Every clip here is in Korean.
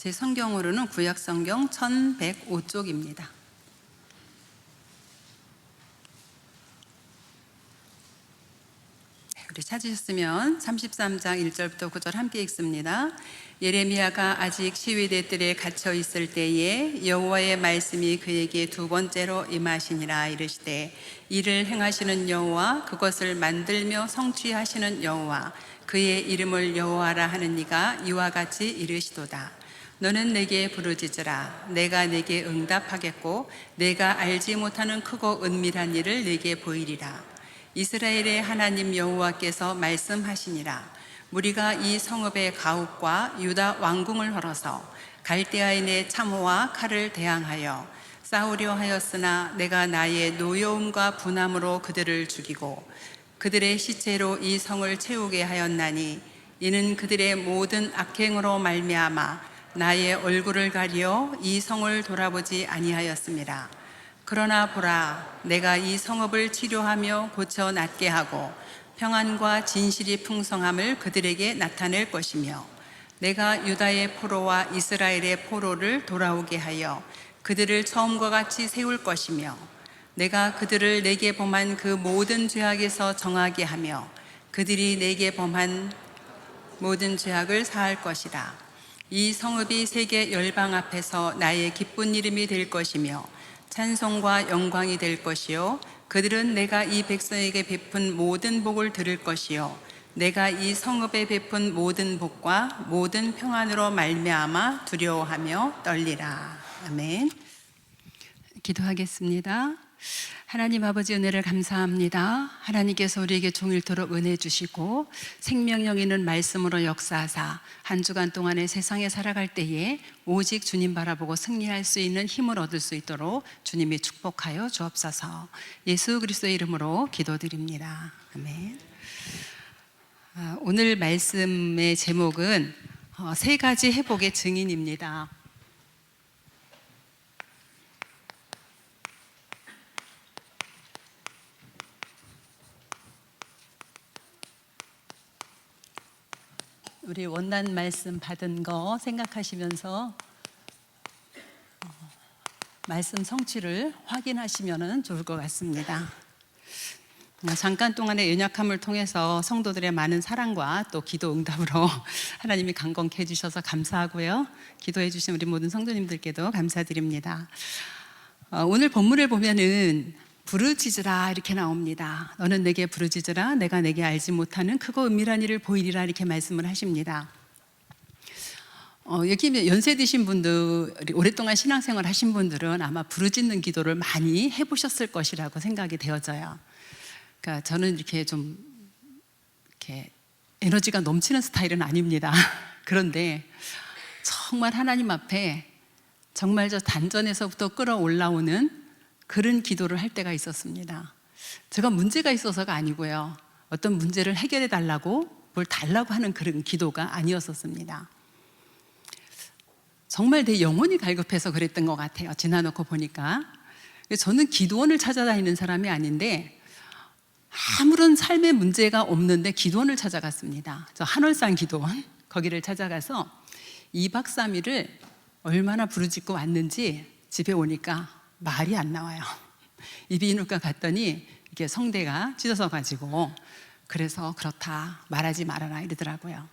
제 성경으로는 구약 성경 1105쪽입니다. 우리 찾으셨으면 33장 1절부터 9절 함께 읽습니다. 예레미야가 아직 시위대 뜰에 갇혀 있을 때에 여호와의 말씀이 그에게 두 번째로 임하시니라. 이르시되 이를 행하시는 여호와, 그것을 만들며 성취하시는 여호와, 그의 이름을 여호와라 하는 이가 이와 같이 이르시도다. 너는 내게 부르짖으라. 내가 내게 응답하겠고 내가 알지 못하는 크고 은밀한 일을 내게 보이리라. 이스라엘의 하나님 여호와께서 말씀하시니라. 무리가 이 성읍의 가옥과 유다 왕궁을 헐어서 갈대아인의 참호와 칼을 대항하여 싸우려 하였으나 내가 나의 노여움과 분함으로 그들을 죽이고 그들의 시체로 이 성을 채우게 하였나니, 이는 그들의 모든 악행으로 말미암아 나의 얼굴을 가리어 이 성을 돌아보지 아니하였습니다. 그러나 보라, 내가 이 성읍을 치료하며 고쳐 낫게 하고 평안과 진실이 풍성함을 그들에게 나타낼 것이며, 내가 유다의 포로와 이스라엘의 포로를 돌아오게 하여 그들을 처음과 같이 세울 것이며, 내가 그들을 내게 범한 그 모든 죄악에서 정하게 하며 그들이 내게 범한 모든 죄악을 사할 것이다. 이 성읍이 세계 열방 앞에서 나의 기쁜 이름이 될 것이며 찬송과 영광이 될 것이요, 그들은 내가 이 백성에게 베푼 모든 복을 들을 것이요, 내가 이 성읍에 베푼 모든 복과 모든 평안으로 말미암아 두려워하며 떨리라. 아멘. 기도하겠습니다. 하나님 아버지, 은혜를 감사합니다. 하나님께서 우리에게 종일토록 은혜 주시고 생명력 있는 말씀으로 역사하사 한 주간 동안에 세상에 살아갈 때에 오직 주님 바라보고 승리할 수 있는 힘을 얻을 수 있도록 주님이 축복하여 주옵소서. 예수 그리스도의 이름으로 기도드립니다. 아멘. 오늘 말씀의 제목은 세 가지 회복의 증인입니다. 우리 원난 말씀 받은 거 생각하시면서 말씀 성취를 확인하시면 좋을 것 같습니다. 잠깐 동안의 연약함을 통해서 성도들의 많은 사랑과 또 기도 응답으로 하나님이 강건케 해주셔서 감사하고요, 기도해 주신 우리 모든 성도님들께도 감사드립니다. 오늘 본문을 보면은 부르짖으라 이렇게 나옵니다. 너는 내게 부르짖으라. 내가 내게 알지 못하는 크고 은밀한 일을 보이리라. 이렇게 말씀을 하십니다. 여기 연세 드신 분들, 오랫동안 신앙생활 하신 분들은 아마 부르짖는 기도를 많이 해보셨을 것이라고 생각이 되어져요. 그러니까 저는 이렇게 좀 이렇게 에너지가 넘치는 스타일은 아닙니다. 그런데 정말 하나님 앞에 정말 저 단전에서부터 끌어올라오는 그런 기도를 할 때가 있었습니다. 제가 문제가 있어서가 아니고요, 어떤 문제를 해결해 달라고 뭘 달라고 하는 그런 기도가 아니었었습니다. 정말 내 영혼이 갈급해서 그랬던 것 같아요. 지나놓고 보니까. 저는 기도원을 찾아다니는 사람이 아닌데 아무런 삶의 문제가 없는데 기도원을 찾아갔습니다. 저 한월산 기도원, 거기를 찾아가서 2박 3일을 얼마나 부르짖고 왔는지 집에 오니까 말이 안 나와요. 이비인후과 갔더니 이게 성대가 찢어져가지고, 그래서 그렇다, 말하지 말아라 이러더라고요.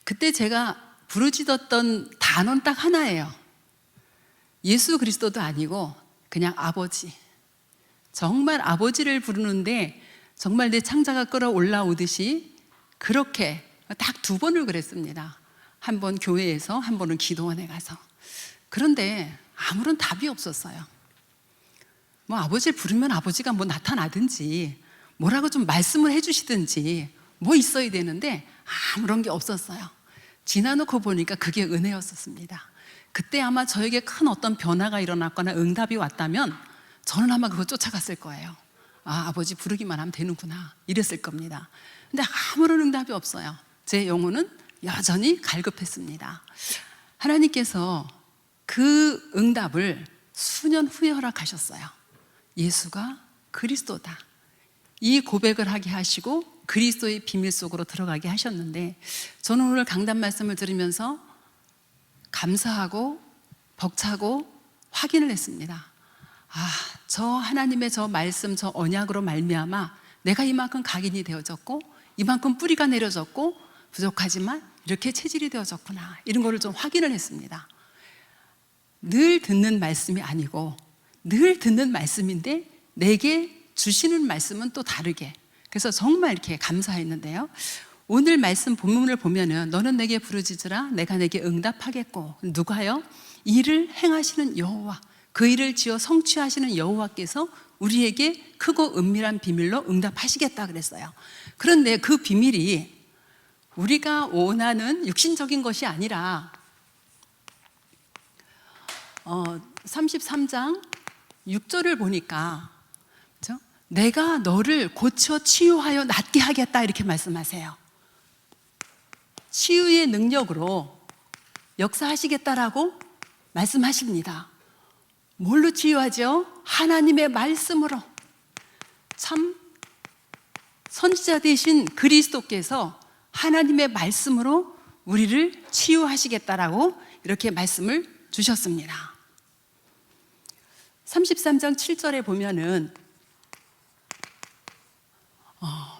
그때 제가 부르짖었던 단어는 딱 하나예요. 예수 그리스도도 아니고 그냥 아버지. 정말 아버지를 부르는데 정말 내 창자가 끌어올라오듯이 그렇게 딱 2번을 그랬습니다. 한 번 교회에서, 한 번은 기도원에 가서. 그런데 아무런 답이 없었어요. 뭐 아버지를 부르면 아버지가 뭐 나타나든지 뭐라고 좀 말씀을 해주시든지 뭐 있어야 되는데 아무런 게 없었어요. 지나놓고 보니까 그게 은혜였었습니다. 그때 아마 저에게 큰 어떤 변화가 일어났거나 응답이 왔다면 저는 아마 그거 쫓아갔을 거예요. 아, 아버지 부르기만 하면 되는구나 이랬을 겁니다. 근데 아무런 응답이 없어요. 제 영혼은 여전히 갈급했습니다. 하나님께서 그 응답을 수년 후에 허락하셨어요. 예수가 그리스도다, 이 고백을 하게 하시고 그리스도의 비밀 속으로 들어가게 하셨는데, 저는 오늘 강단 말씀을 들으면서 감사하고 벅차고 확인을 했습니다. 저 하나님의 저 말씀, 저 언약으로 말미암아 내가 이만큼 각인이 되어졌고 이만큼 뿌리가 내려졌고 부족하지만 이렇게 체질이 되어졌구나, 이런 거를 좀 확인을 했습니다. 늘 듣는 말씀이 아니고 늘 듣는 말씀인데 내게 주시는 말씀은 또 다르게, 그래서 정말 이렇게 감사했는데요. 오늘 말씀 본문을 보면은 너는 내게 부르짖으라 내가 내게 응답하겠고, 누가요? 일을 행하시는 여호와, 그 일을 지어 성취하시는 여호와께서 우리에게 크고 은밀한 비밀로 응답하시겠다 그랬어요. 그런데 그 비밀이 우리가 원하는 육신적인 것이 아니라 33장 6절을 보니까, 그렇죠? 내가 너를 고쳐 치유하여 낫게 하겠다, 이렇게 말씀하세요. 치유의 능력으로 역사하시겠다라고 말씀하십니다. 뭘로 치유하죠? 하나님의 말씀으로. 참 선지자 되신 그리스도께서 하나님의 말씀으로 우리를 치유하시겠다라고 이렇게 말씀을 주셨습니다. 33장 7절에 보면은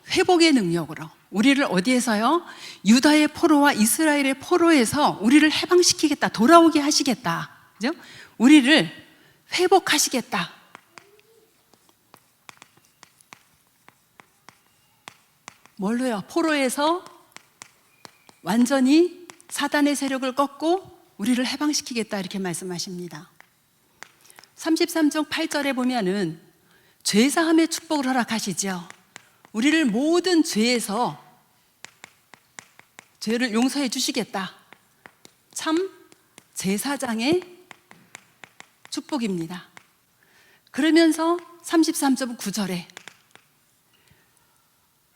회복의 능력으로 우리를 어디에서요? 유다의 포로와 이스라엘의 포로에서 우리를 해방시키겠다, 돌아오게 하시겠다, 그죠? 우리를 회복하시겠다. 뭘로요? 포로에서 완전히 사단의 세력을 꺾고 우리를 해방시키겠다, 이렇게 말씀하십니다. 33장 8절에 보면은 죄사함의 축복을 허락하시죠. 우리를 모든 죄에서 죄를 용서해 주시겠다. 참 제사장의 축복입니다. 그러면서 33절 9절에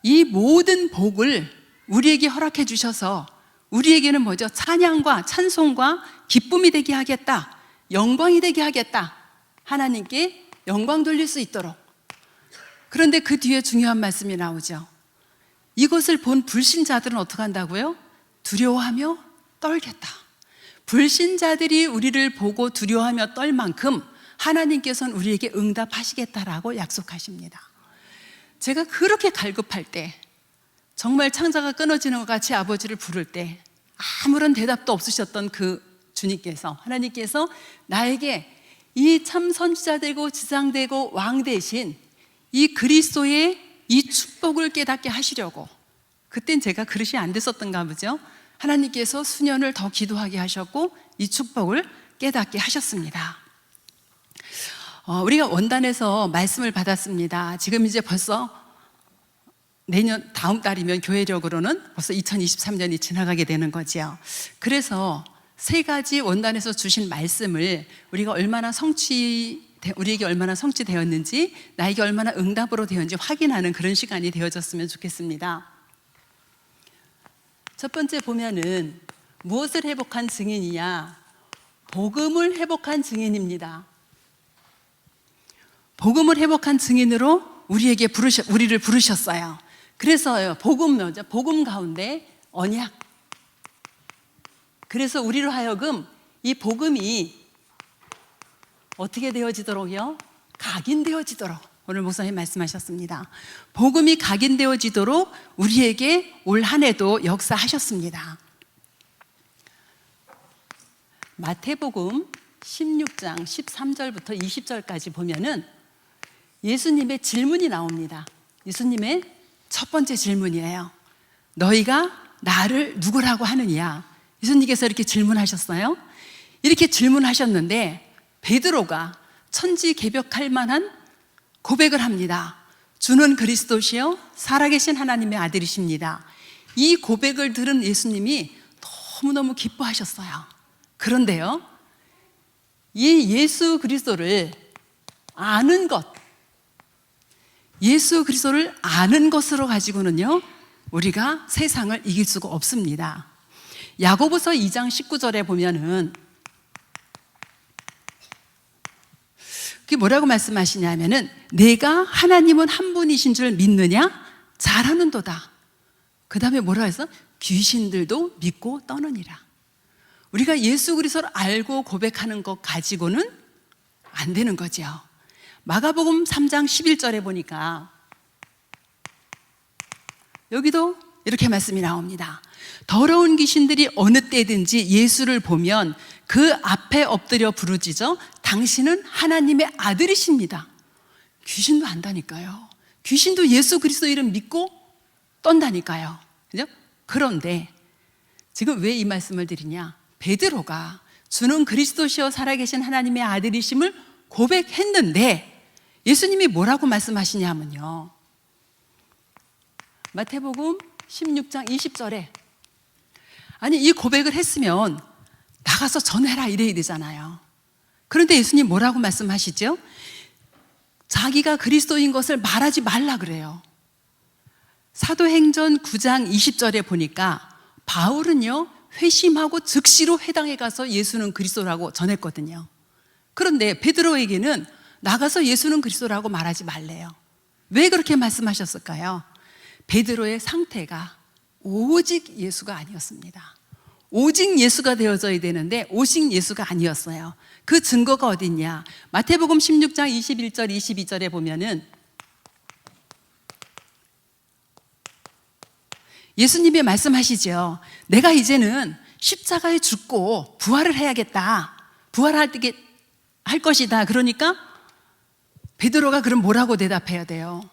이 모든 복을 우리에게 허락해 주셔서 우리에게는 뭐죠? 찬양과 찬송과 기쁨이 되게 하겠다, 영광이 되게 하겠다, 하나님께 영광 돌릴 수 있도록. 그런데 그 뒤에 중요한 말씀이 나오죠. 이것을 본 불신자들은 어떻게 한다고요? 두려워하며 떨겠다. 불신자들이 우리를 보고 두려워하며 떨 만큼 하나님께서는 우리에게 응답하시겠다라고 약속하십니다. 제가 그렇게 갈급할 때, 정말 창자가 끊어지는 것 같이 아버지를 부를 때 아무런 대답도 없으셨던 그 주님께서, 하나님께서 나에게 이 참 선지자 되고 지상 되고 왕 대신 이 그리스도의 이 축복을 깨닫게 하시려고, 그땐 제가 그릇이 안 됐었던가 보죠. 하나님께서 수년을 더 기도하게 하셨고 이 축복을 깨닫게 하셨습니다. 우리가 원단에서 말씀을 받았습니다. 지금 이제 벌써 내년 다음 달이면 교회력으로는 벌써 2023년이 지나가게 되는 거죠. 그래서 세 가지 원단에서 주신 말씀을 우리가 우리에게 얼마나 성취되었는지, 나에게 얼마나 응답으로 되었는지 확인하는 그런 시간이 되어졌으면 좋겠습니다. 첫 번째 보면은 무엇을 회복한 증인이냐? 복음을 회복한 증인입니다. 복음을 회복한 증인으로 우리를 부르셨어요. 그래서 복음 가운데 언약. 그래서 우리로 하여금 이 복음이 어떻게 되어지도록요? 각인되어지도록, 오늘 목사님 말씀하셨습니다. 복음이 각인되어지도록 우리에게 올 한 해도 역사하셨습니다. 마태복음 16장 13절부터 20절까지 보면은 예수님의 질문이 나옵니다. 예수님의 첫 번째 질문이에요. 너희가 나를 누구라고 하느냐? 예수님께서 이렇게 질문하셨어요. 이렇게 질문하셨는데 베드로가 천지개벽할 만한 고백을 합니다. 주는 그리스도시요 살아계신 하나님의 아들이십니다. 이 고백을 들은 예수님이 너무너무 기뻐하셨어요. 그런데요, 이 예수 그리스도를 아는 것, 예수 그리스도를 아는 것으로 가지고는요 우리가 세상을 이길 수가 없습니다. 야고보서 2장 19절에 보면은 그게 뭐라고 말씀하시냐면은 내가 하나님은 한 분이신 줄 믿느냐? 잘하는도다. 그 다음에 뭐라 해서? 귀신들도 믿고 떠느니라. 우리가 예수 그리스도를 알고 고백하는 것 가지고는 안 되는 거죠. 마가복음 3장 11절에 보니까 여기도 이렇게 말씀이 나옵니다. 더러운 귀신들이 어느 때든지 예수를 보면 그 앞에 엎드려 부르짖어 당신은 하나님의 아들이십니다. 귀신도 안다니까요. 귀신도 예수 그리스도 이름 믿고 떤다니까요. 그죠? 그런데 지금 왜 이 말씀을 드리냐? 베드로가 주는 그리스도시여 살아계신 하나님의 아들이심을 고백했는데 예수님이 뭐라고 말씀하시냐면요, 마태복음 16장 20절에 아니 이 고백을 했으면 나가서 전해라 이래야 되잖아요. 그런데 예수님 뭐라고 말씀하시죠? 자기가 그리스도인 것을 말하지 말라 그래요. 사도행전 9장 20절에 보니까 바울은요 회심하고 즉시로 회당에 가서 예수는 그리스도라고 전했거든요. 그런데 베드로에게는 나가서 예수는 그리스도라고 말하지 말래요. 왜 그렇게 말씀하셨을까요? 베드로의 상태가 오직 예수가 아니었습니다. 오직 예수가 되어져야 되는데 오직 예수가 아니었어요. 그 증거가 어딨냐? 마태복음 16장 21절 22절에 보면은 예수님이 말씀하시죠. 내가 이제는 십자가에 죽고 부활을 해야겠다. 부활할 것이다. 그러니까 베드로가 그럼 뭐라고 대답해야 돼요?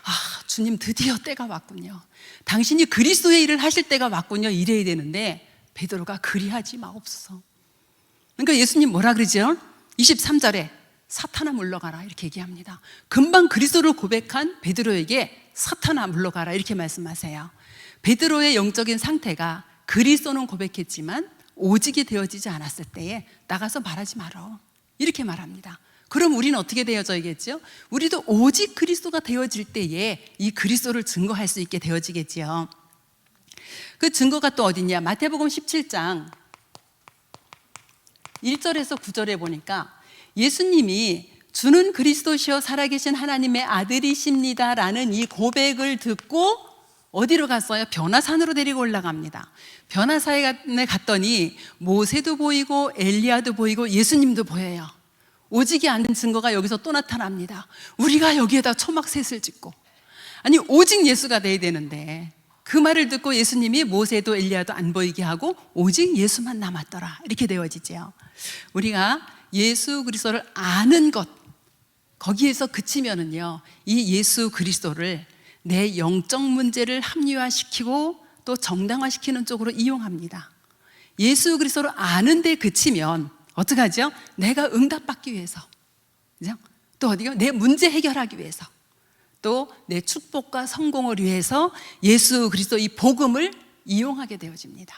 아, 주님 드디어 때가 왔군요. 당신이 그리스도의 일을 하실 때가 왔군요. 이래야 되는데 베드로가 그리하지 마옵소서. 그러니까 예수님 뭐라 그러죠? 23절에 사탄아 물러가라 이렇게 얘기합니다. 금방 그리스도를 고백한 베드로에게 사탄아 물러가라 이렇게 말씀하세요. 베드로의 영적인 상태가 그리스도는 고백했지만 오직이 되어지지 않았을 때에 나가서 말하지 말어 이렇게 말합니다. 그럼 우리는 어떻게 되어져야겠죠? 우리도 오직 그리스도가 되어질 때에 이 그리스도를 증거할 수 있게 되어지겠지요. 그 증거가 또 어디냐? 마태복음 17장 1절에서 9절에 보니까 예수님이 주는 그리스도시여 살아계신 하나님의 아들이십니다 라는 이 고백을 듣고 어디로 갔어요? 변화산으로 데리고 올라갑니다. 변화산에 갔더니 모세도 보이고 엘리야도 보이고 예수님도 보여요. 오직이 않는 증거가 여기서 또 나타납니다. 우리가 여기에다 초막셋을 짓고, 아니 오직 예수가 돼야 되는데 그 말을 듣고 예수님이 모세도 엘리야도 안 보이게 하고 오직 예수만 남았더라 이렇게 되어지죠. 우리가 예수 그리스도를 아는 것 거기에서 그치면은요 이 예수 그리스도를 내 영적 문제를 합리화시키고 또 정당화시키는 쪽으로 이용합니다. 예수 그리스도를 아는 데 그치면 어떡하죠? 내가 응답받기 위해서, 그죠? 또 어디요? 내 문제 해결하기 위해서, 또 내 축복과 성공을 위해서 예수 그리스도 이 복음을 이용하게 되어집니다.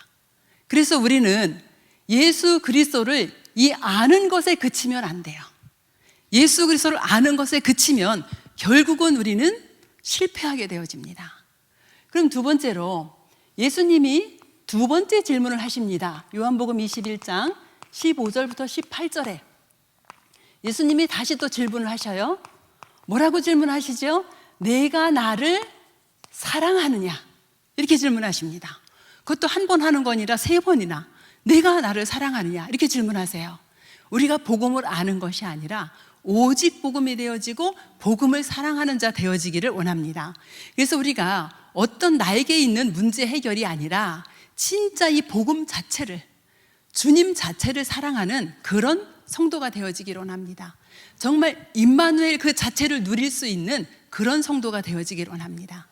그래서 우리는 예수 그리스도를 이 아는 것에 그치면 안 돼요. 예수 그리스도를 아는 것에 그치면 결국은 우리는 실패하게 되어집니다. 그럼 두 번째로 예수님이 두 번째 질문을 하십니다. 요한복음 21장 15절부터 18절에 예수님이 다시 또 질문을 하셔요. 뭐라고 질문하시죠? 내가 나를 사랑하느냐 이렇게 질문하십니다. 그것도 한 번 하는 거 아니라 세 번이나 내가 나를 사랑하느냐 이렇게 질문하세요. 우리가 복음을 아는 것이 아니라 오직 복음이 되어지고 복음을 사랑하는 자 되어지기를 원합니다. 그래서 우리가 어떤 나에게 있는 문제 해결이 아니라 진짜 이 복음 자체를, 주님 자체를 사랑하는 그런 성도가 되어지기를 원합니다. 정말 임마누엘 그 자체를 누릴 수 있는 그런 성도가 되어지기를 원합니다.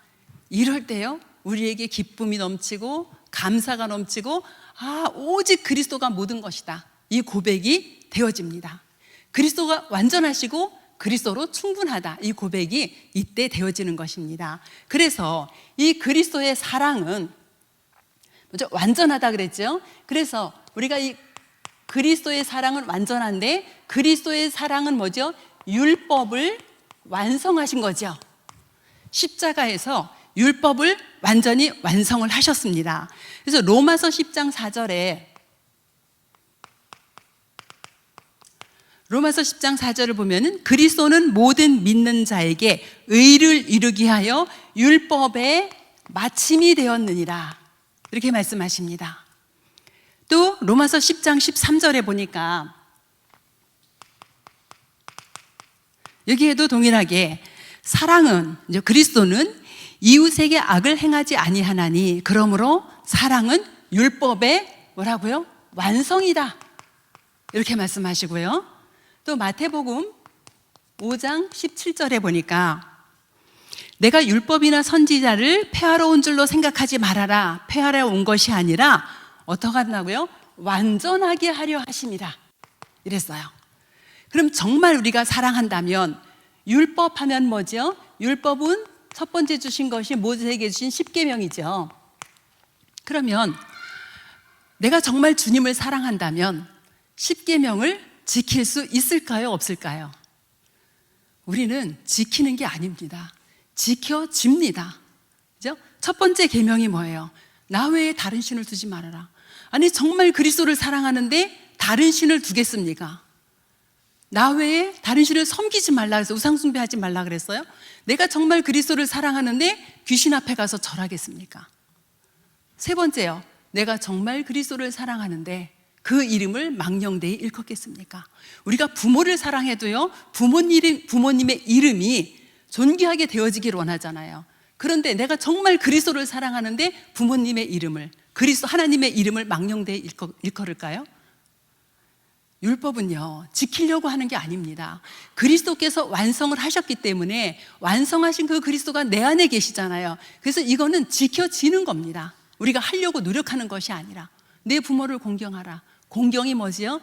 이럴 때요 우리에게 기쁨이 넘치고 감사가 넘치고 오직 그리스도가 모든 것이다 이 고백이 되어집니다. 그리스도가 완전하시고 그리스도로 충분하다 이 고백이 이때 되어지는 것입니다. 그래서 이 그리스도의 사랑은 먼저 완전하다 그랬죠. 그래서 우리가 이 그리스도의 사랑은 완전한데 그리스도의 사랑은 뭐죠? 율법을 완성하신 거죠. 십자가에서 율법을 완전히 완성을 하셨습니다. 그래서 로마서 10장 4절에 로마서 10장 4절을 보면은 그리스도는 모든 믿는 자에게 의를 이루게 하여 율법의 마침이 되었느니라 이렇게 말씀하십니다. 또 로마서 10장 13절에 보니까 여기에도 동일하게 사랑은, 그리스도는 이웃에게 악을 행하지 아니하나니 그러므로 사랑은 율법의 뭐라고요? 완성이다, 이렇게 말씀하시고요. 또 마태복음 5장 17절에 보니까 내가 율법이나 선지자를 폐하러 온 줄로 생각하지 말아라. 폐하러 온 것이 아니라 어떻게 한다고요? 완전하게 하려 하심이라, 이랬어요. 그럼 정말 우리가 사랑한다면 율법 하면 뭐죠? 율법은 첫 번째 주신 것이 모세에게 주신 10계명이죠. 그러면 내가 정말 주님을 사랑한다면 10계명을 지킬 수 있을까요? 없을까요? 우리는 지키는 게 아닙니다. 지켜집니다. 그죠? 첫 번째 계명이 뭐예요? 나 외에 다른 신을 두지 말아라. 아니, 정말 그리스도를 사랑하는데 다른 신을 두겠습니까? 나 외에 다른 신을 섬기지 말라 그래서 우상 숭배하지 말라 그랬어요? 내가 정말 그리스도를 사랑하는데 귀신 앞에 가서 절하겠습니까? 세 번째요. 내가 정말 그리스도를 사랑하는데 그 이름을 망령되이 일컫겠습니까? 우리가 부모를 사랑해도요, 부모님의 이름이 존귀하게 되어지기를 원하잖아요. 그런데 내가 정말 그리스도를 사랑하는데 부모님의 이름을, 그리스도 하나님의 이름을 망령되이 일컬을까요? 율법은요, 지키려고 하는 게 아닙니다. 그리스도께서 완성을 하셨기 때문에 완성하신 그 그리스도가 내 안에 계시잖아요. 그래서 이거는 지켜지는 겁니다. 우리가 하려고 노력하는 것이 아니라. 내 부모를 공경하라. 공경이 뭐지요?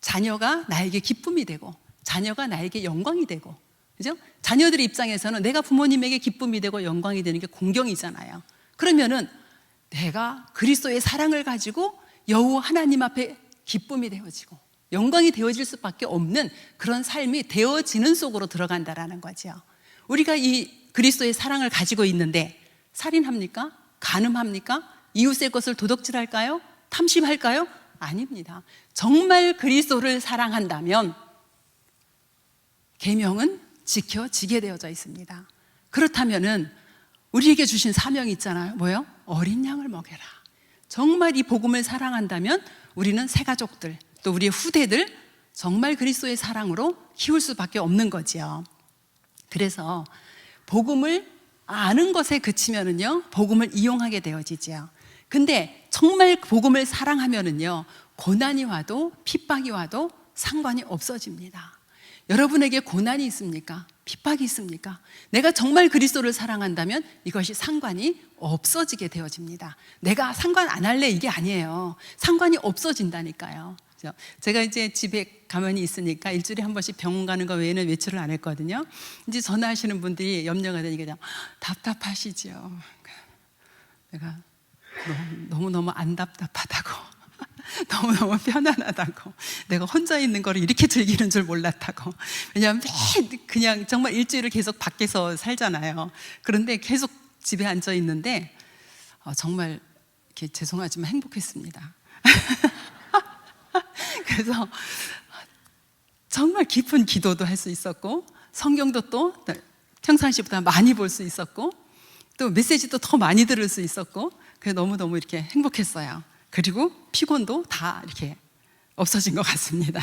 자녀가 나에게 기쁨이 되고 자녀가 나에게 영광이 되고, 그죠? 자녀들의 입장에서는 내가 부모님에게 기쁨이 되고 영광이 되는 게 공경이잖아요. 그러면은 내가 그리스도의 사랑을 가지고 여호와 하나님 앞에 기쁨이 되어지고 영광이 되어질 수밖에 없는 그런 삶이 되어지는 속으로 들어간다라는 거죠. 우리가 이 그리스도의 사랑을 가지고 있는데 살인합니까? 간음합니까? 이웃의 것을 도둑질할까요? 탐심할까요? 아닙니다. 정말 그리스도를 사랑한다면 계명은 지켜지게 되어져 있습니다. 그렇다면은 우리에게 주신 사명이 있잖아요. 뭐요? 어린 양을 먹여라. 정말 이 복음을 사랑한다면 우리는 새 가족들, 또 우리의 후대들 정말 그리스도의 사랑으로 키울 수밖에 없는 거지요. 그래서 복음을 아는 것에 그치면은요, 복음을 이용하게 되어지죠. 근데 정말 복음을 사랑하면은요, 고난이 와도 핍박이 와도 상관이 없어집니다. 여러분에게 고난이 있습니까? 핍박이 있습니까? 내가 정말 그리스도를 사랑한다면 이것이 상관이 없어지게 되어집니다. 내가 상관 안 할래 이게 아니에요. 상관이 없어진다니까요. 제가 이제 집에 가만히 있으니까 일주일에 한 번씩 병원 가는 거 외에는 외출을 안 했거든요. 이제 전화하시는 분들이 염려가 되니까 답답하시죠. 내가 너무너무 안 답답하다고, 너무너무 편안하다고, 내가 혼자 있는 거를 이렇게 즐기는 줄 몰랐다고. 왜냐하면 매일 그냥 정말 일주일을 계속 밖에서 살잖아요. 그런데 계속 집에 앉아 있는데 정말 이렇게 죄송하지만 행복했습니다. 그래서 정말 깊은 기도도 할 수 있었고, 성경도 또 평상시보다 많이 볼 수 있었고, 또 메시지도 더 많이 들을 수 있었고, 그래서 너무너무 이렇게 행복했어요. 그리고 피곤도 다 이렇게 없어진 것 같습니다.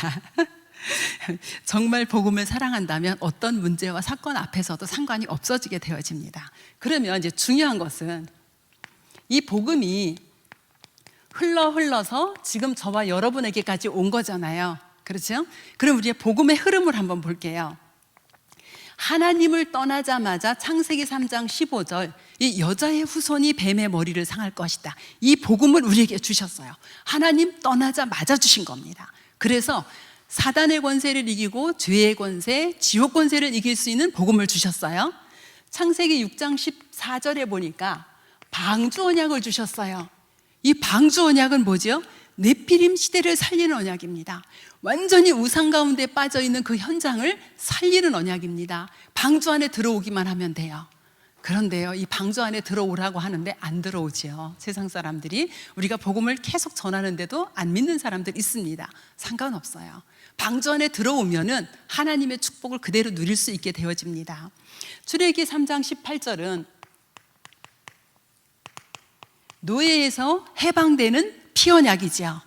정말 복음을 사랑한다면 어떤 문제와 사건 앞에서도 상관이 없어지게 되어집니다. 그러면 이제 중요한 것은 이 복음이 흘러서 지금 저와 여러분에게까지 온 거잖아요. 그렇죠? 그럼 우리의 복음의 흐름을 한번 볼게요. 하나님을 떠나자마자 창세기 3장 15절, 이 여자의 후손이 뱀의 머리를 상할 것이다. 이 복음을 우리에게 주셨어요. 하나님 떠나자마자 주신 겁니다. 그래서 사단의 권세를 이기고 죄의 권세, 지옥 권세를 이길 수 있는 복음을 주셨어요. 창세기 6장 14절에 보니까 방주 언약을 주셨어요. 이 방주 언약은 뭐죠? 네피림 시대를 살리는 언약입니다. 완전히 우상 가운데 빠져있는 그 현장을 살리는 언약입니다. 방주 안에 들어오기만 하면 돼요. 그런데요, 이 방주 안에 들어오라고 하는데 안 들어오지요. 세상 사람들이. 우리가 복음을 계속 전하는데도 안 믿는 사람들 있습니다. 상관없어요. 방주 안에 들어오면은 하나님의 축복을 그대로 누릴 수 있게 되어집니다. 출애굽기 3장 18절은 노예에서 해방되는 피언약이죠.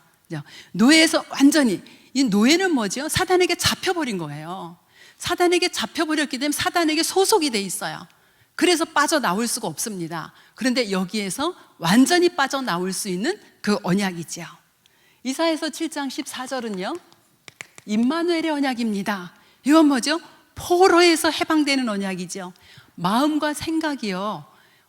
노예에서 완전히, 이 노예는 뭐죠? 사단에게 잡혀버린 거예요. 사단에게 잡혀버렸기 때문에 사단에게 소속이 돼 있어요. 그래서 빠져나올 수가 없습니다. 그런데 여기에서 완전히 빠져나올 수 있는 그 언약이죠. 이사야서 7장 14절은요 임마누엘의 언약입니다. 이건 뭐죠? 포로에서 해방되는 언약이죠. 마음과 생각이요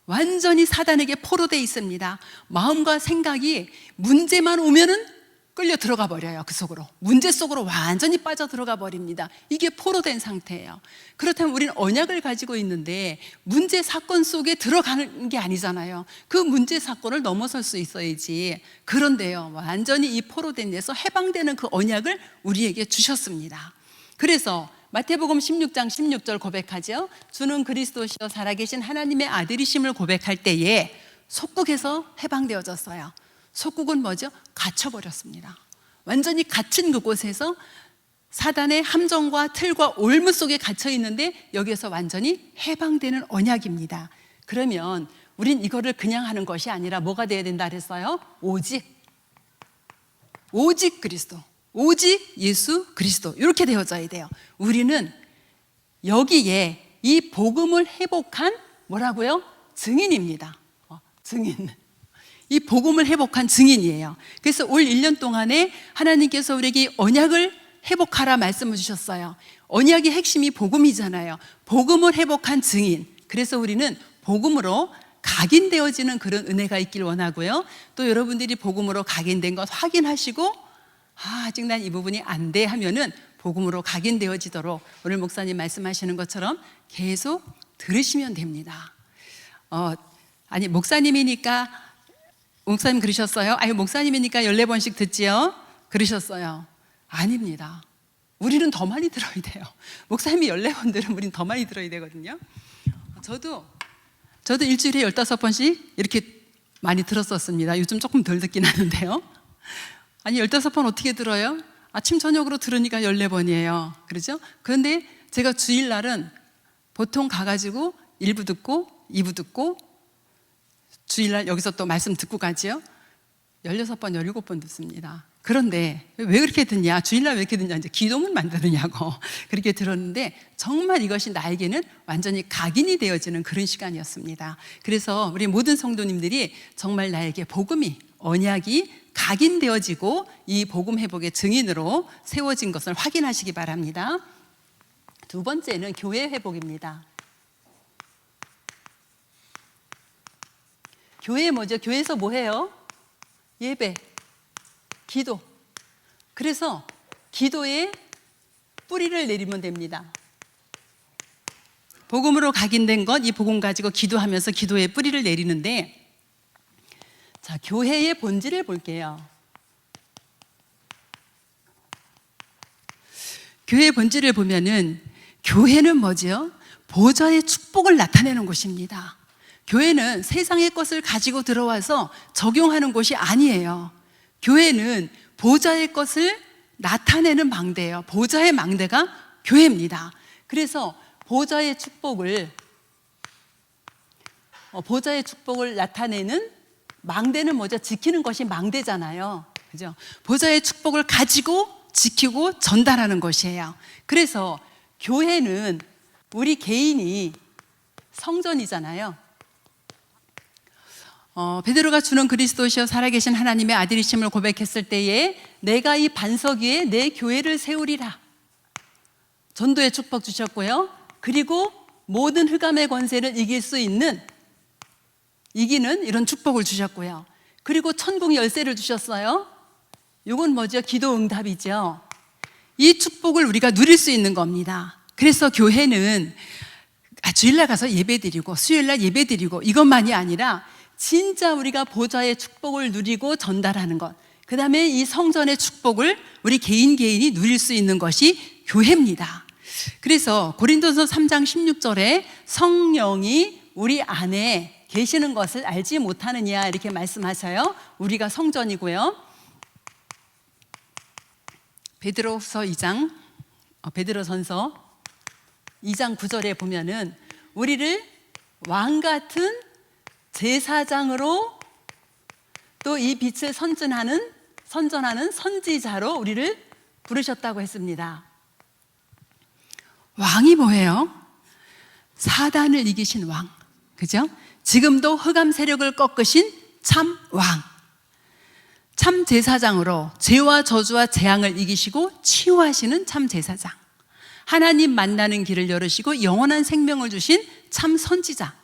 완전히 사단에게 포로되어 있습니다. 마음과 생각이 문제만 오면은 끌려 들어가 버려요. 그 속으로, 문제 속으로 완전히 빠져 들어가 버립니다. 이게 포로된 상태예요. 그렇다면 우리는 언약을 가지고 있는데 문제 사건 속에 들어가는 게 아니잖아요. 그 문제 사건을 넘어설 수 있어야지. 그런데요 완전히 이 포로된 데서 해방되는 그 언약을 우리에게 주셨습니다. 그래서 마태복음 16장 16절 고백하죠. 주는 그리스도시요 살아계신 하나님의 아들이심을 고백할 때에 속국에서 해방되어졌어요. 속국은 뭐죠? 갇혀버렸습니다. 완전히 갇힌 그곳에서 사단의 함정과 틀과 올무 속에 갇혀 있는데 여기에서 완전히 해방되는 언약입니다. 그러면 우린 이거를 그냥 하는 것이 아니라 뭐가 돼야 된다 그랬어요? 오직 그리스도, 오직 예수 그리스도, 이렇게 되어져야 돼요. 우리는 여기에 이 복음을 회복한 뭐라고요? 증인입니다. 증인. 이 복음을 회복한 증인이에요. 그래서 올 1년 동안에 하나님께서 우리에게 언약을 회복하라 말씀을 주셨어요. 언약의 핵심이 복음이잖아요. 복음을 회복한 증인. 그래서 우리는 복음으로 각인되어지는 그런 은혜가 있길 원하고요. 또 여러분들이 복음으로 각인된 것 확인하시고 아직 난 이 부분이 안 돼 하면은 복음으로 각인되어지도록 오늘 목사님 말씀하시는 것처럼 계속 들으시면 됩니다. 아니 목사님이니까 목사님 그러셨어요? 아니 목사님이니까 14번씩 듣지요? 그러셨어요? 아닙니다. 우리는 더 많이 들어야 돼요. 목사님이 14번 들으면 우리는 더 많이 들어야 되거든요. 저도 일주일에 15번씩 이렇게 많이 들었었습니다. 요즘 조금 덜 듣긴 하는데요. 아니 15번 어떻게 들어요? 아침 저녁으로 들으니까 14번이에요. 그렇죠? 그런데 제가 주일날은 보통 가가지고 1부 듣고 2부 듣고 주일날 여기서 또 말씀 듣고 가지요. 16번, 17번 듣습니다. 그런데 왜 그렇게 듣냐? 주일날 왜 이렇게 듣냐? 이제 기도문만 들으냐고 그렇게 들었는데 정말 이것이 나에게는 완전히 각인이 되어지는 그런 시간이었습니다. 그래서 우리 모든 성도님들이 정말 나에게 복음이, 언약이 각인되어지고 이 복음 회복의 증인으로 세워진 것을 확인하시기 바랍니다. 두 번째는 교회 회복입니다. 교회 뭐죠? 교회에서 뭐 해요? 예배, 기도. 그래서 기도에 뿌리를 내리면 됩니다. 복음으로 각인된 것, 이 복음 가지고 기도하면서 기도에 뿌리를 내리는데, 자, 교회의 본질을 볼게요. 교회의 본질을 보면은 교회는 뭐죠? 보좌의 축복을 나타내는 곳입니다. 교회는 세상의 것을 가지고 들어와서 적용하는 곳이 아니에요. 교회는 보좌의 것을 나타내는 망대예요. 보좌의 망대가 교회입니다. 그래서 보좌의 축복을 나타내는 망대는 뭐죠? 지키는 것이 망대잖아요. 그죠? 보좌의 축복을 가지고 지키고 전달하는 것이에요. 그래서 교회는 우리 개인이 성전이잖아요. 베드로가 주는 그리스도시여 살아계신 하나님의 아들이심을 고백했을 때에 내가 이 반석 위에 내 교회를 세우리라. 전도의 축복 주셨고요. 그리고 모든 흑암의 권세를 이기는 이런 축복을 주셨고요. 그리고 천국 열쇠를 주셨어요. 이건 뭐죠? 기도 응답이죠. 이 축복을 우리가 누릴 수 있는 겁니다. 그래서 교회는 주일날 가서 예배드리고 수요일날 예배드리고 이것만이 아니라 진짜 우리가 보좌의 축복을 누리고 전달하는 것, 그 다음에 이 성전의 축복을 우리 개인이 누릴 수 있는 것이 교회입니다. 그래서 고린도서 3장 16절에 성령이 우리 안에 계시는 것을 알지 못하느냐 이렇게 말씀하셔요. 우리가 성전이고요. 베드로전서 2장 9절에 보면은 우리를 왕 같은 제사장으로 또 이 빛을 선전하는 선지자로 우리를 부르셨다고 했습니다. 왕이 뭐예요? 사단을 이기신 왕, 그죠? 지금도 흑암 세력을 꺾으신 참 왕, 참 제사장으로 죄와 저주와 재앙을 이기시고 치유하시는 참 제사장, 하나님 만나는 길을 열으시고 영원한 생명을 주신 참 선지자.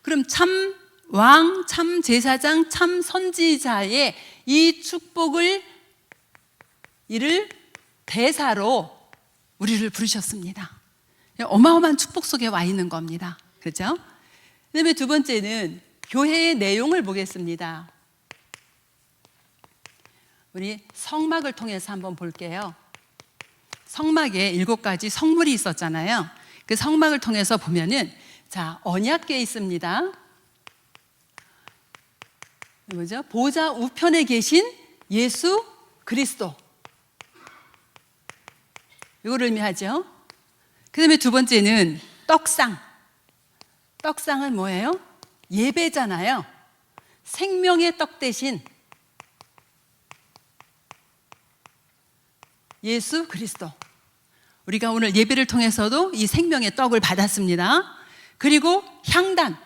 그럼 참 왕, 참 제사장, 참 선지자의 이 축복을 이를 대사로 우리를 부르셨습니다. 어마어마한 축복 속에 와 있는 겁니다. 그렇죠? 그다음에 두 번째는 교회의 내용을 보겠습니다. 우리 성막을 통해서 한번 볼게요. 성막에 7가지 성물이 있었잖아요. 그 성막을 통해서 보면은 자, 언약궤 있습니다. 뭐죠? 보좌 우편에 계신 예수 그리스도. 이걸 의미하죠. 그 다음에 두 번째는 떡상. 떡상은 뭐예요? 예배잖아요. 생명의 떡 대신 예수 그리스도. 우리가 오늘 예배를 통해서도 이 생명의 떡을 받았습니다. 그리고 향단.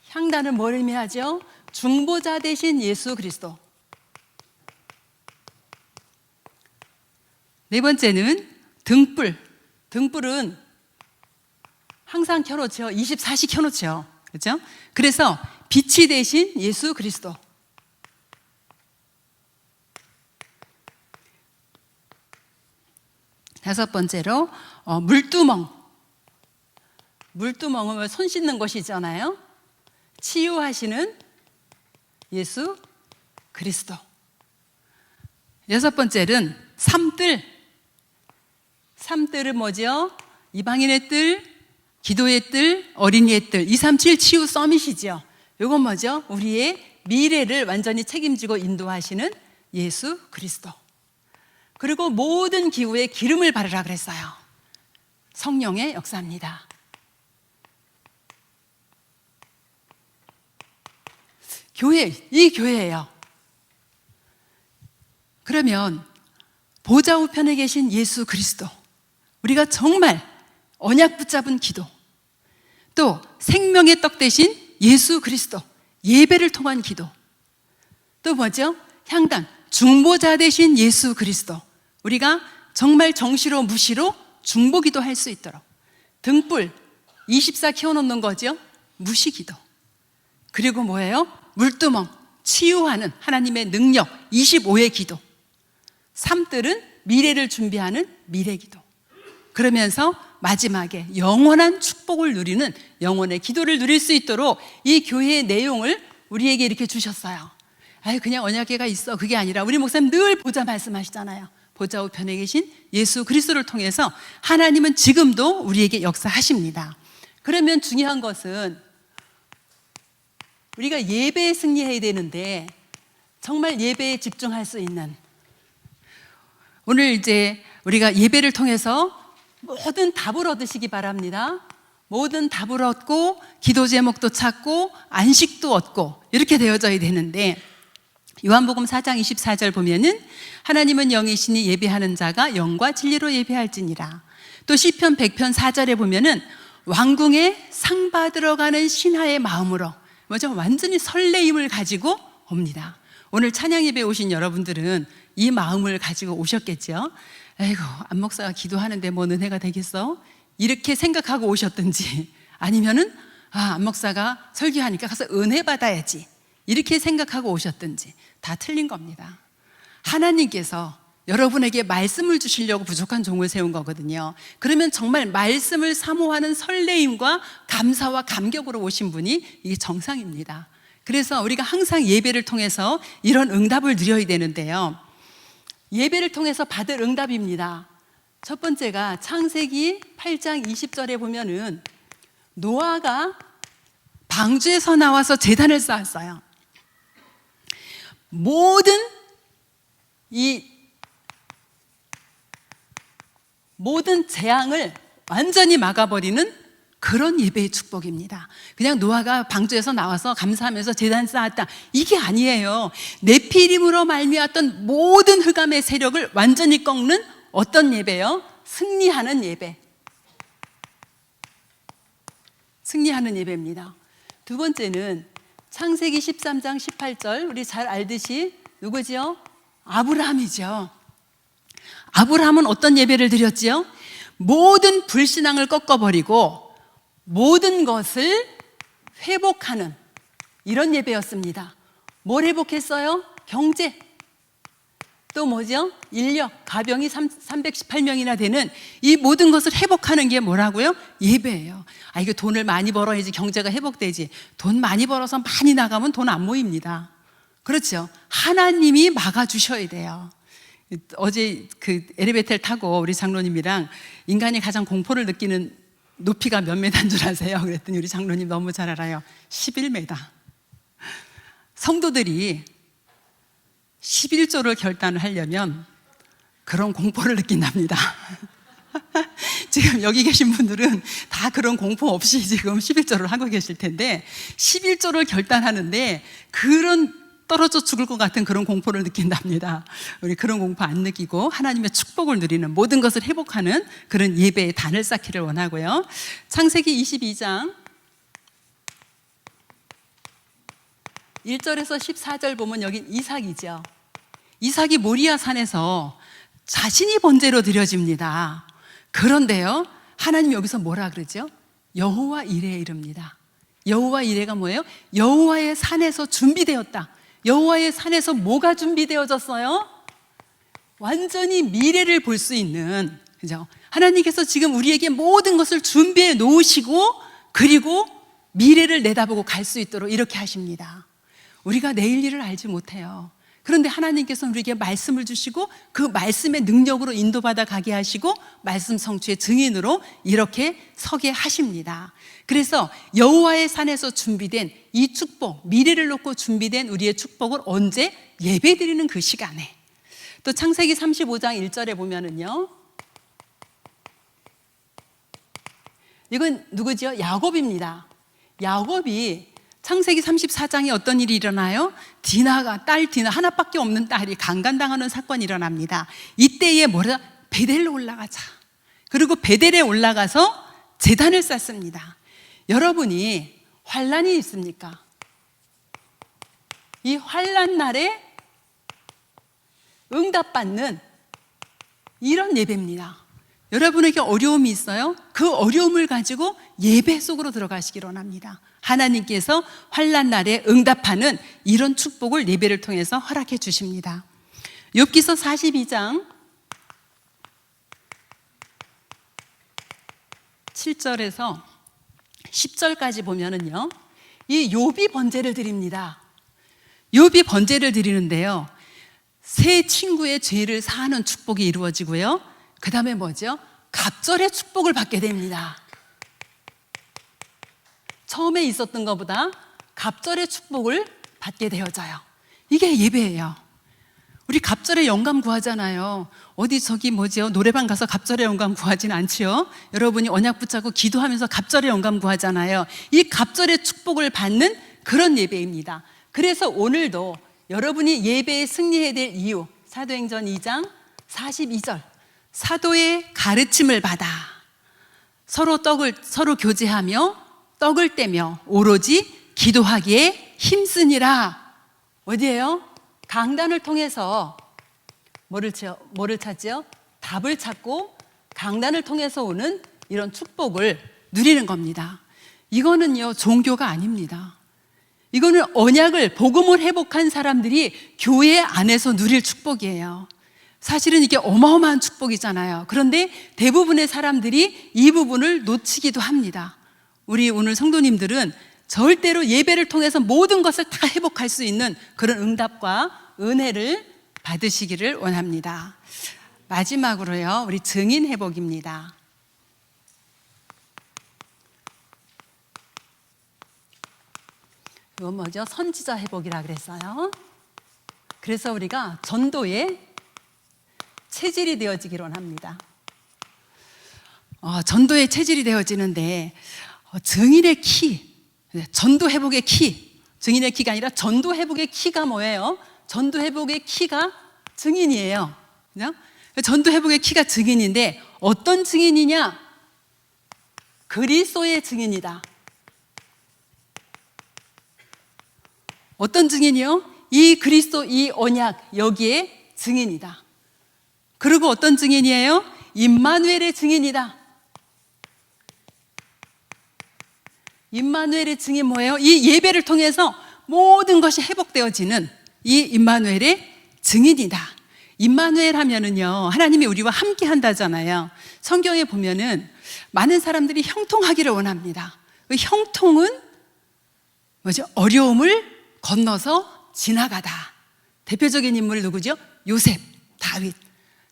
향단은 뭘 의미하죠? 중보자 되신 예수 그리스도. 네 번째는 등불. 등불은 항상 켜놓죠. 24시 켜놓죠. 그렇죠? 그래서 빛이 되신 예수 그리스도. 다섯 번째로 물두멍. 물두멍은 손 씻는 곳이잖아요. 치유하시는 예수 그리스도. 여섯 번째는 삼뜰. 삼뜰은 뭐죠? 이방인의 뜰, 기도의 뜰, 어린이의 뜰, 237 치유 서밋이죠. 이건 뭐죠? 우리의 미래를 완전히 책임지고 인도하시는 예수 그리스도. 그리고 모든 기후에 기름을 바르라 그랬어요. 성령의 역사입니다. 교회, 이 교회예요. 그러면 보좌 우편에 계신 예수 그리스도, 우리가 정말 언약 붙잡은 기도, 또 생명의 떡 대신 예수 그리스도, 예배를 통한 기도, 또 뭐죠? 향단, 중보자 되신 예수 그리스도, 우리가 정말 정시로 무시로 중보기도 할 수 있도록, 등불 24 켜놓는 거죠. 무시기도. 그리고 뭐예요? 물두멍, 치유하는 하나님의 능력 25의 기도. 삼뜰은 미래를 준비하는 미래기도. 그러면서 마지막에 영원한 축복을 누리는 영원의 기도를 누릴 수 있도록 이 교회의 내용을 우리에게 이렇게 주셨어요. 아유, 그냥 언약궤가 있어, 그게 아니라 우리 목사님 늘 보좌 말씀하시잖아요. 보좌 우편에 계신 예수 그리스도를 통해서 하나님은 지금도 우리에게 역사하십니다. 그러면 중요한 것은 우리가 예배에 승리해야 되는데 정말 예배에 집중할 수 있는, 오늘 이제 우리가 예배를 통해서 모든 답을 얻으시기 바랍니다. 모든 답을 얻고 기도 제목도 찾고 안식도 얻고 이렇게 되어져야 되는데, 요한복음 4장 24절 보면은 하나님은 영이시니 예배하는 자가 영과 진리로 예배할지니라. 또 시편 100편 4절에 보면은 왕궁에 상 받으러 가는 신하의 마음으로, 뭐죠? 완전히 설레임을 가지고 옵니다. 오늘 찬양 예배 오신 여러분들은 이 마음을 가지고 오셨겠죠. 아이고, 안 목사가 기도하는데 뭐 은혜가 되겠어? 이렇게 생각하고 오셨든지, 아니면은 안 목사가 설교하니까 가서 은혜 받아야지, 이렇게 생각하고 오셨든지 다 틀린 겁니다. 하나님께서 여러분에게 말씀을 주시려고 부족한 종을 세운 거거든요. 그러면 정말 말씀을 사모하는 설레임과 감사와 감격으로 오신 분이 이게 정상입니다. 그래서 우리가 항상 예배를 통해서 이런 응답을 누려야 되는데요, 예배를 통해서 받을 응답입니다. 첫 번째가 창세기 8장 20절에 보면은 노아가 방주에서 나와서 제단을 쌓았어요. 모든 재앙을 완전히 막아버리는 그런 예배의 축복입니다. 그냥 노아가 방주에서 나와서 감사하면서 제단 쌓았다, 이게 아니에요. 네피림으로 말미암았던 모든 흑암의 세력을 완전히 꺾는 어떤 예배요? 승리하는 예배. 승리하는 예배입니다. 두 번째는 창세기 13장 18절, 우리 잘 알듯이 누구지요? 아브라함이죠. 아브라함은 어떤 예배를 드렸지요? 모든 불신앙을 꺾어버리고 모든 것을 회복하는 이런 예배였습니다. 뭘 회복했어요? 경제, 또 뭐죠? 인력, 가병이 318명이나 되는 이 모든 것을 회복하는 게 뭐라고요? 예배예요. 이거 돈을 많이 벌어야지 경제가 회복되지, 돈 많이 벌어서 많이 나가면 돈 안 모입니다. 그렇죠? 하나님이 막아주셔야 돼요. 어제 그 엘리베이터를 타고 우리 장로님이랑 인간이 가장 공포를 느끼는 높이가 몇 메다인 줄 아세요? 그랬더니 우리 장로님 너무 잘 알아요. 11m. 성도들이 11조를 결단을 하려면 그런 공포를 느낀답니다. 지금 여기 계신 분들은 다 그런 공포 없이 지금 11조를 하고 계실 텐데, 11조를 결단하는데 그런 떨어져 죽을 것 같은 그런 공포를 느낀답니다. 우리 그런 공포 안 느끼고 하나님의 축복을 누리는, 모든 것을 회복하는 그런 예배의 단을 쌓기를 원하고요. 창세기 22장 1절에서 14절 보면 여긴 이삭이죠. 이삭이 모리아 산에서 자신이 번제로 드려집니다. 그런데요, 하나님 여기서 뭐라 그러죠? 여호와 이레에 이릅니다. 여호와 이레가 뭐예요? 여호와의 산에서 준비되었다. 여호와의 산에서 뭐가 준비되어졌어요? 완전히 미래를 볼 수 있는, 그죠? 하나님께서 지금 우리에게 모든 것을 준비해 놓으시고, 그리고 미래를 내다보고 갈 수 있도록 이렇게 하십니다. 우리가 내일 일을 알지 못해요. 그런데 하나님께서는 우리에게 말씀을 주시고 그 말씀의 능력으로 인도받아 가게 하시고 말씀 성취의 증인으로 이렇게 서게 하십니다. 그래서 여호와의 산에서 준비된 이 축복, 미래를 놓고 준비된 우리의 축복을 언제? 예배드리는 그 시간에. 또 창세기 35장 1절에 보면은요, 이건 누구지요? 야곱입니다. 야곱이 창세기 34장에 어떤 일이 일어나요? 딸 디나, 하나밖에 없는 딸이 강간당하는 사건이 일어납니다. 이때에 뭐라? 베델로 올라가자. 그리고 베델에 올라가서 제단을 쌓습니다. 여러분이 환난이 있습니까? 이 환난 날에 응답받는 이런 예배입니다. 여러분에게 어려움이 있어요? 그 어려움을 가지고 예배 속으로 들어가시기를 원합니다. 하나님께서 환난 날에 응답하는 이런 축복을 예배를 통해서 허락해 주십니다. 욥기서 42장 7절에서 10절까지 보면은요, 이 욥이 번제를 드립니다. 욥이 번제를 드리는데요, 세 친구의 죄를 사하는 축복이 이루어지고요, 그 다음에 뭐죠? 갑절의 축복을 받게 됩니다. 처음에 있었던 것보다 갑절의 축복을 받게 되어져요. 이게 예배예요. 우리 갑절의 영감 구하잖아요. 어디 저기 뭐지요? 노래방 가서 갑절의 영감 구하진 않지요. 여러분이 언약 붙잡고 기도하면서 갑절의 영감 구하잖아요. 이 갑절의 축복을 받는 그런 예배입니다. 그래서 오늘도 여러분이 예배에 승리해야 될 이유, 사도행전 2장 42절, 사도의 가르침을 받아 서로 교제하며 떡을 떼며 오로지 기도하기에 힘쓰니라. 어디예요? 강단을 통해서 뭐를 찾지요? 답을 찾고 강단을 통해서 오는 이런 축복을 누리는 겁니다. 이거는요, 종교가 아닙니다. 이거는 언약을, 복음을 회복한 사람들이 교회 안에서 누릴 축복이에요. 사실은 이게 어마어마한 축복이잖아요. 그런데 대부분의 사람들이 이 부분을 놓치기도 합니다. 우리 오늘 성도님들은 절대로 예배를 통해서 모든 것을 다 회복할 수 있는 그런 응답과 은혜를 받으시기를 원합니다. 마지막으로요, 우리 증인 회복입니다. 이건 뭐죠? 선지자 회복이라 그랬어요. 그래서 우리가 전도의 체질이 되어지기를 원합니다. 전도의 체질이 되어지는데, 증인의 키, 전도 회복의 키, 증인의 키가 아니라 전도 회복의 키가 뭐예요? 전도 회복의 키가 증인이에요. 그죠? 전도 회복의 키가 증인인데 어떤 증인이냐? 그리스도의 증인이다. 어떤 증인이요? 이 그리스도, 이 언약, 여기에 증인이다. 그리고 어떤 증인이에요? 임마누엘의 증인이다. 임마누엘의 증인 뭐예요? 이 예배를 통해서 모든 것이 회복되어지는 이 임마누엘의 증인이다. 임마누엘 하면은요, 하나님이 우리와 함께 한다잖아요. 성경에 보면은 많은 사람들이 형통하기를 원합니다. 그 형통은 뭐죠? 어려움을 건너서 지나가다. 대표적인 인물 누구죠? 요셉, 다윗.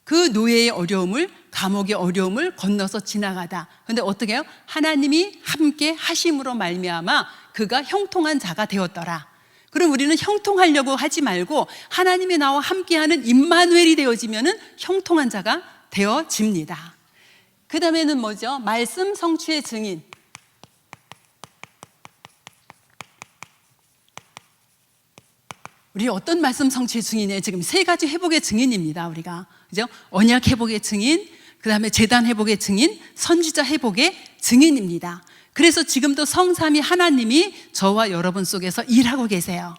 그 노예의 어려움을, 감옥의 어려움을 건너서 지나가다. 그런데 어떻게 해요? 하나님이 함께 하심으로 말미암아 그가 형통한 자가 되었더라. 그럼 우리는 형통하려고 하지 말고 하나님이 나와 함께하는 임마누엘이 되어지면은 형통한 자가 되어집니다. 그 다음에는 뭐죠? 말씀 성취의 증인. 우리 어떤 말씀 성취의 증인이에요? 지금 세 가지 회복의 증인입니다. 우리가 그죠? 언약 회복의 증인, 그 다음에 제단 회복의 증인, 선지자 회복의 증인입니다. 그래서 지금도 성삼위 하나님이 저와 여러분 속에서 일하고 계세요.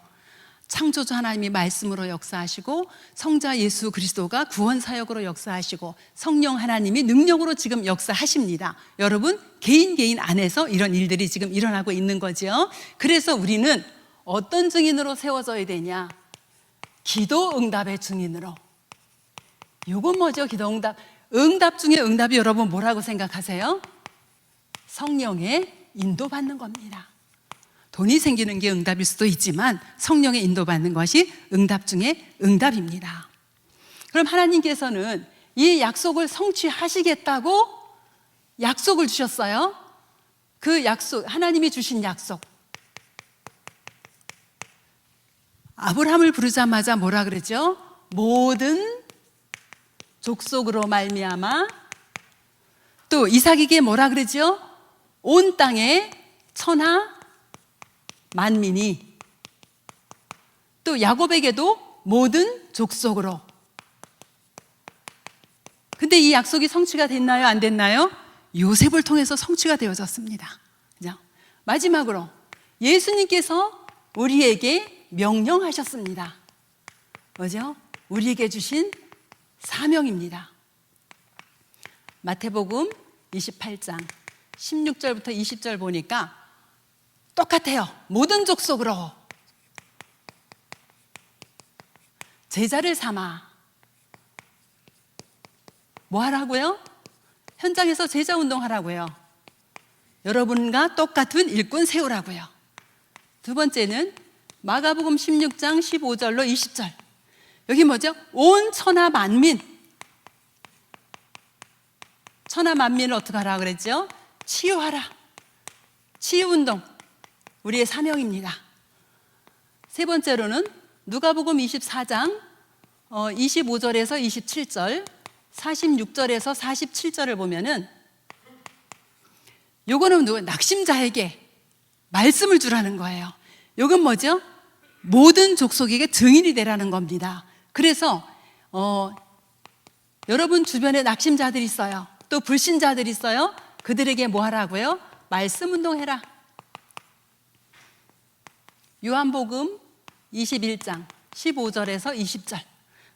창조주 하나님이 말씀으로 역사하시고 성자 예수 그리스도가 구원 사역으로 역사하시고 성령 하나님이 능력으로 지금 역사하십니다. 여러분 개인 안에서 이런 일들이 지금 일어나고 있는 거죠. 그래서 우리는 어떤 증인으로 세워져야 되냐? 기도 응답의 증인으로. 이건 뭐죠? 기도 응답. 응답 중에 응답이 여러분 뭐라고 생각하세요? 성령의 인도받는 겁니다. 돈이 생기는 게 응답일 수도 있지만 성령의 인도받는 것이 응답 중에 응답입니다. 그럼 하나님께서는 이 약속을 성취하시겠다고 약속을 주셨어요. 그 약속, 하나님이 주신 약속. 아브라함을 부르자마자 뭐라 그러죠? 모든 족속으로 말미암아. 또 이삭에게 뭐라 그러죠? 온 땅에 천하 만민이. 또 야곱에게도 모든 족속으로. 근데 이 약속이 성취가 됐나요? 안 됐나요? 요셉을 통해서 성취가 되어졌습니다. 그죠? 마지막으로 예수님께서 우리에게 명령하셨습니다. 뭐죠? 우리에게 주신 사명입니다. 마태복음 28장 16절부터 20절 보니까 똑같아요. 모든 족속으로 제자를 삼아. 뭐 하라고요? 현장에서 제자 운동하라고요. 여러분과 똑같은 일꾼 세우라고요. 두 번째는 마가복음 16장 15절로 20절. 여기 뭐죠? 온 천하 만민. 천하 만민을 어떻게 하라 그랬죠? 치유하라. 치유운동. 우리의 사명입니다. 세 번째로는 누가복음 24장 25절에서 27절, 46절에서 47절을 보면은 요거는 낙심자에게 말씀을 주라는 거예요. 요건 뭐죠? 모든 족속에게 증인이 되라는 겁니다. 그래서 여러분 주변에 낙심자들이 있어요. 또 불신자들이 있어요. 그들에게 뭐 하라고요? 말씀 운동해라. 요한복음 21장 15절에서 20절.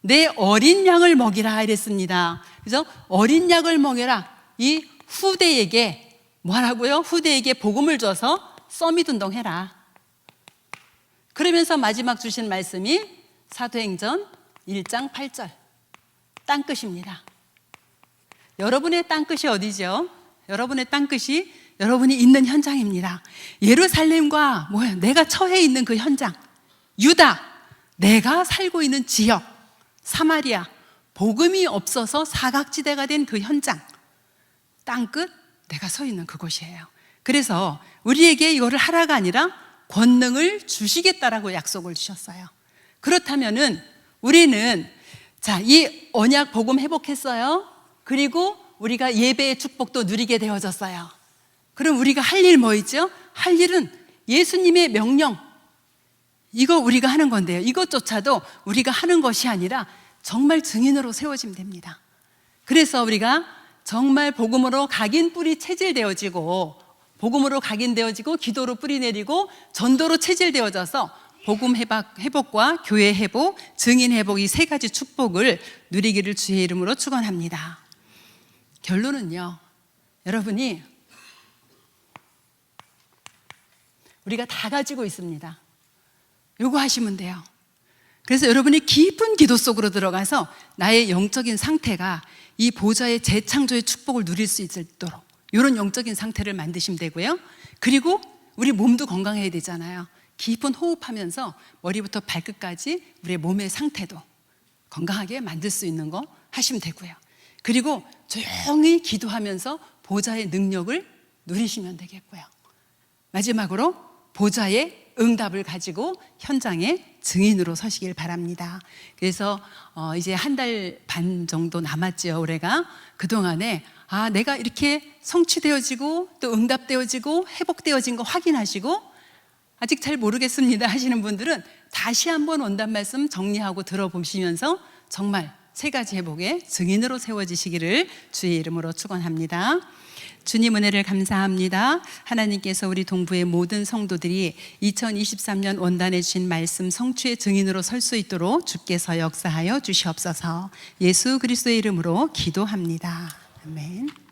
내 어린 양을 먹이라 이랬습니다. 그래서 어린 양을 먹여라. 이 후대에게 뭐 하라고요? 후대에게 복음을 줘서 서밋 운동해라. 그러면서 마지막 주신 말씀이 사도행전 1장 8절. 땅끝입니다. 여러분의 땅끝이 어디죠? 여러분의 땅끝이 여러분이 있는 현장입니다. 예루살렘과 내가 처해 있는 그 현장, 유다, 내가 살고 있는 지역, 사마리아, 복음이 없어서 사각지대가 된 그 현장, 땅끝, 내가 서 있는 그곳이에요. 그래서 우리에게 이거를 하라가 아니라 권능을 주시겠다라고 약속을 주셨어요. 그렇다면은 우리는 이 언약 복음 회복했어요. 그리고 우리가 예배의 축복도 누리게 되어졌어요. 그럼 우리가 할 일 뭐 있죠? 할 일은 예수님의 명령, 이거 우리가 하는 건데요. 이것조차도 우리가 하는 것이 아니라 정말 증인으로 세워지면 됩니다. 그래서 우리가 정말 복음으로 각인 뿌리 체질되어지고, 복음으로 각인되어지고, 기도로 뿌리 내리고, 전도로 체질되어져서 복음 회복과 교회 회복, 증인 회복, 이 세 가지 축복을 누리기를 주의 이름으로 축원합니다. 결론은요, 여러분이 우리가 다 가지고 있습니다. 요거 하시면 돼요. 그래서 여러분이 깊은 기도 속으로 들어가서 나의 영적인 상태가 이 보좌의 재창조의 축복을 누릴 수 있도록 이런 영적인 상태를 만드시면 되고요. 그리고 우리 몸도 건강해야 되잖아요. 깊은 호흡하면서 머리부터 발끝까지 우리의 몸의 상태도 건강하게 만들 수 있는 거 하시면 되고요. 그리고 조용히 기도하면서 보좌의 능력을 누리시면 되겠고요. 마지막으로 보좌의 응답을 가지고 현장에 증인으로 서시길 바랍니다. 그래서 이제 한 달 반 정도 남았죠, 올해가. 그동안에 내가 이렇게 성취되어지고 또 응답되어지고 회복되어진 거 확인하시고 아직 잘 모르겠습니다 하시는 분들은 다시 한번 원단 말씀 정리하고 들어보시면서 정말 세 가지 회복의 증인으로 세워지시기를 주의 이름으로 축원합니다. 주님 은혜를 감사합니다. 하나님께서 우리 동부의 모든 성도들이 2023년 원단해 주신 말씀 성취의 증인으로 설 수 있도록 주께서 역사하여 주시옵소서. 예수 그리스도의 이름으로 기도합니다. 아멘.